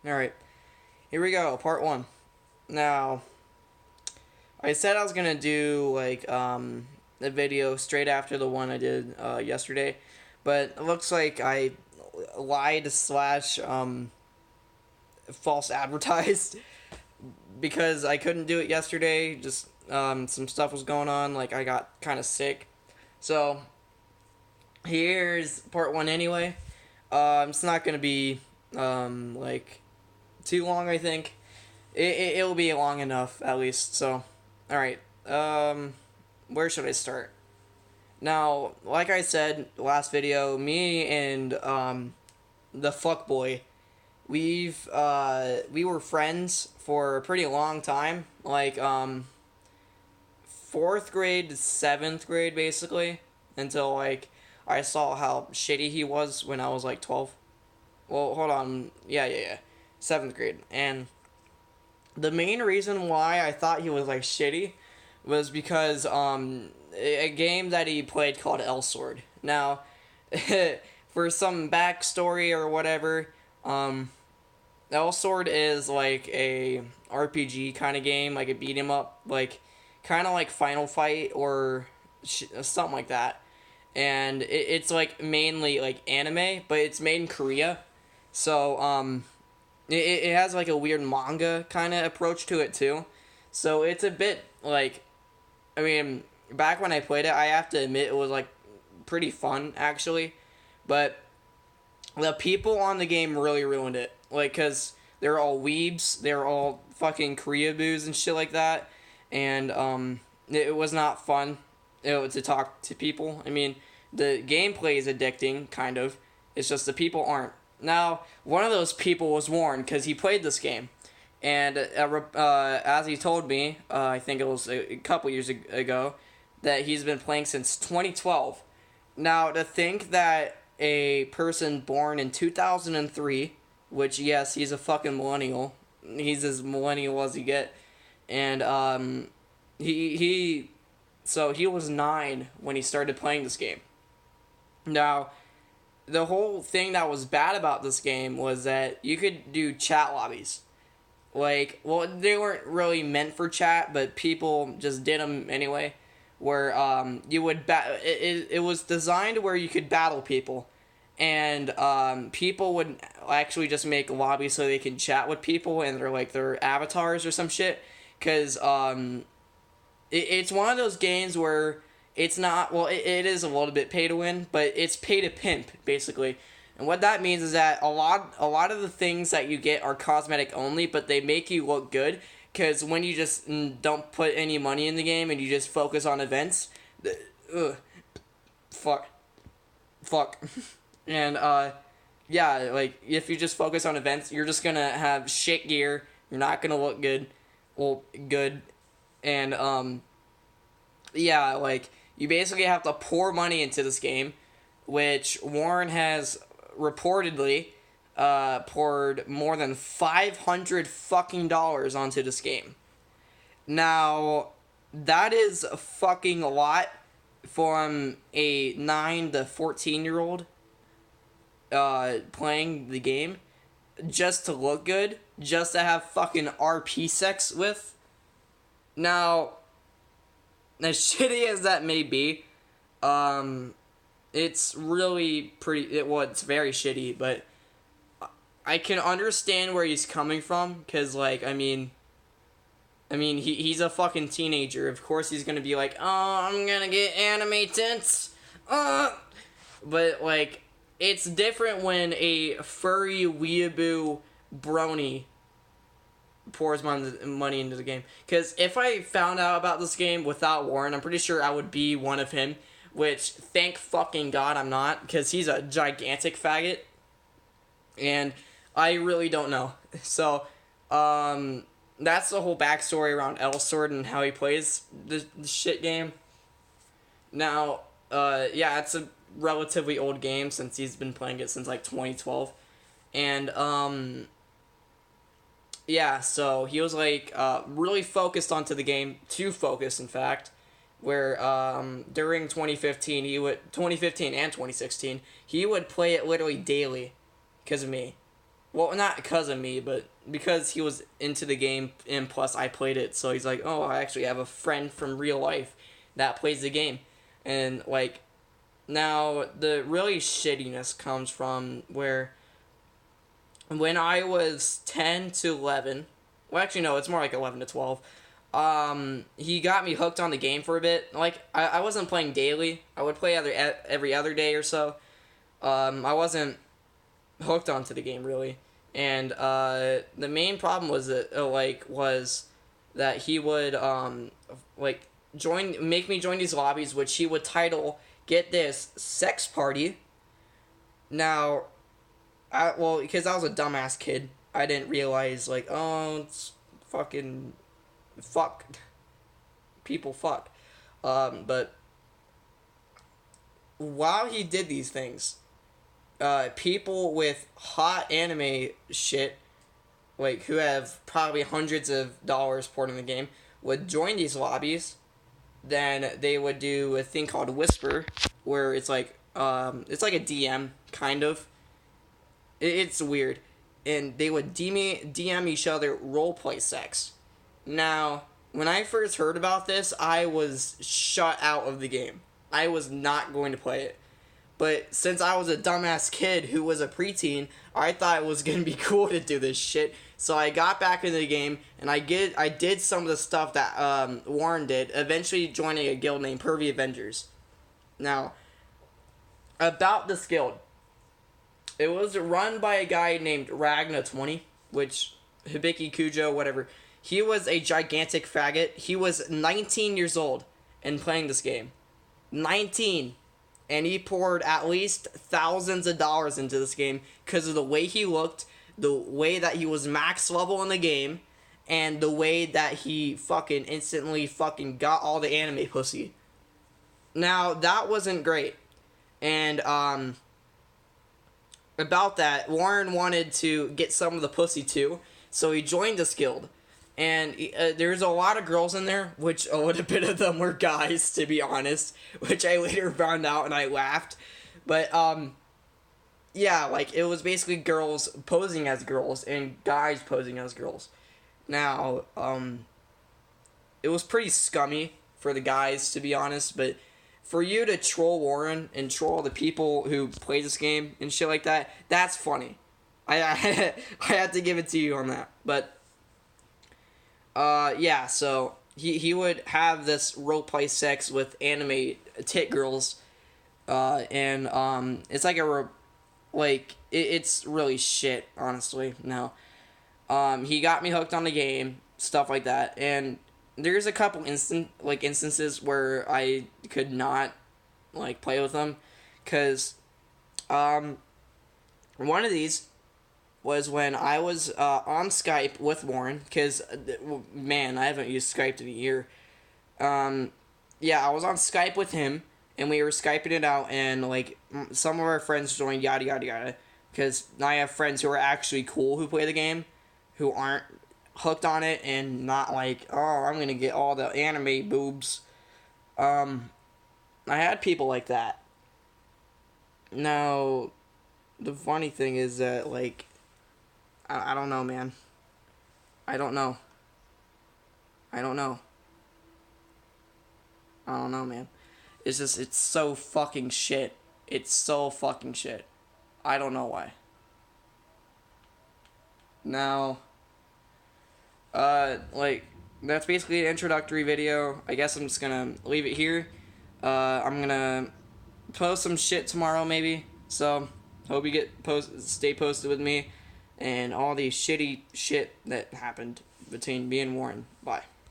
Alright, here we go, part one. Now, I said I was gonna do, a video straight after the one I did yesterday, but it looks like I lied slash false advertised because I couldn't do it yesterday. Just some stuff was going on, like I got kind of sick. So, here's part one anyway. It's not gonna be, too long, I think. It'll be long enough, at least. So, alright. Where should I start? Now, like I said last video, me and the fuckboy, we were friends for a pretty long time, fourth grade to seventh grade basically, until I saw how shitty he was when I was 12. Well, hold on, yeah, seventh grade, and the main reason why I thought he was shitty was because a game that he played called El Sword. Now, for some backstory or whatever, El Sword is like a RPG kind of game, like a beat 'em up, kind of like Final Fight or something like that. And it's mainly anime, but it's made in Korea. So it has a weird manga kind of approach to it too. So it's a bit I mean, back when I played it, I have to admit it was pretty fun actually, but the people on the game really ruined it. Cause they're all weebs, they're all fucking Koreaboos and shit like that, and it was not fun, to talk to people. I mean, the gameplay is addicting, kind of. It's just the people aren't. Now, one of those people was Warren because he played this game, and as he told me, I think it was a couple years ago, that he's been playing since 2012. Now, to think that a person born in 2003, which, yes, he's a fucking millennial. He's as millennial as you get. And, so he was 9 when he started playing this game. Now, the whole thing that was bad about this game was that you could do chat lobbies. Well, they weren't really meant for chat, but people just did them anyway. Where you would it was designed where you could battle people, and people would actually just make lobbies so they can chat with people and they're their avatars or some shit. Cause it's one of those games where it's not, well, it is a little bit pay to win, but it's pay to pimp basically. And what that means is that a lot of the things that you get are cosmetic only, but they make you look good. Because when you just don't put any money in the game and you just focus on events, fuck, and yeah, if you just focus on events, you're just gonna have shit gear. You're not gonna look good, good, and yeah, you basically have to pour money into this game, which Warren has reportedly poured more than $500 fucking dollars onto this game. Now, that is a fucking lot from a 9 to 14-year-old playing the game just to look good, just to have fucking RP sex with. Now, as shitty as that may be, it's really it's very shitty, but I can understand where he's coming from, because, he's a fucking teenager. Of course he's gonna be oh, I'm gonna get anime tits. But, it's different when a furry weeaboo brony pours money into the game. Because if I found out about this game without Warren, I'm pretty sure I would be one of him, which, thank fucking God I'm not, because he's a gigantic faggot. And I really don't know. So, that's the whole backstory around El Sword and how he plays the shit game. Now, yeah, it's a relatively old game since he's been playing it since 2012. And, yeah, so he was really focused onto the game, too focused in fact, where during 2015 and 2016, he would play it literally daily because of me. Well, not because of me, but because he was into the game, and plus I played it, so he's like, oh, I actually have a friend from real life that plays the game. And, like, now the really shittiness comes from where when I was 10 to 11, well, actually, no, it's more like 11 to 12, he got me hooked on the game for a bit. Like, I wasn't playing daily. I would play every other day or so. I wasn't hooked onto the game really, and the main problem was that he would like make me join these lobbies, which he would title, get this, sex party. Now, because I was a dumbass kid, I didn't realize like, oh, it's fucking fuck people fuck, but while he did these things, people with hot anime shit, like who have probably hundreds of dollars poured in the game, would join these lobbies. Then they would do a thing called Whisper, where it's like a DM kind of. It's weird, and they would DM each other roleplay sex. Now, when I first heard about this, I was shut out of the game. I was not going to play it. But since I was a dumbass kid who was a preteen, I thought it was gonna be cool to do this shit. So I got back into the game, and I did some of the stuff that Warren did, eventually joining a guild named Pervy Avengers. Now, about this guild, it was run by a guy named Ragna20, which, Hibiki Kujo, whatever. He was a gigantic faggot. He was 19 years old and playing this game. 19. And he poured at least thousands of dollars into this game because of the way he looked, the way that he was max level in the game, and the way that he fucking instantly fucking got all the anime pussy. Now, that wasn't great. And, about that, Warren wanted to get some of the pussy too, so he joined this guild. And there's a lot of girls in there, which a little bit of them were guys, to be honest, which I later found out and I laughed. But, yeah, like, it was basically girls posing as girls and guys posing as girls. Now, it was pretty scummy for the guys, to be honest, but for you to troll Warren and troll the people who play this game and shit like that, that's funny. I had to give it to you on that, but... yeah, so he would have this roleplay sex with anime tit girls, and it's like it's really shit, honestly. No, he got me hooked on the game, stuff like that, and there's a couple instances where I could not like play with him, cause one of these was when I was on Skype with Warren, because, man, I haven't used Skype in a year. Yeah, I was on Skype with him, and we were Skyping it out, and, like, some of our friends joined, yada, yada, yada, because I have friends who are actually cool who play the game, who aren't hooked on it, and not like, oh, I'm gonna get all the anime boobs. I had people like that. Now, the funny thing is that, like, I don't know, man. I don't know. I don't know. I don't know, man. It's just, it's so fucking shit. It's so fucking shit. I don't know why. Now, like, that's basically an introductory video. I guess I'm just gonna leave it here. I'm gonna post some shit tomorrow, maybe. So, hope you stay posted with me and all the shitty shit that happened between me and Warren. Bye.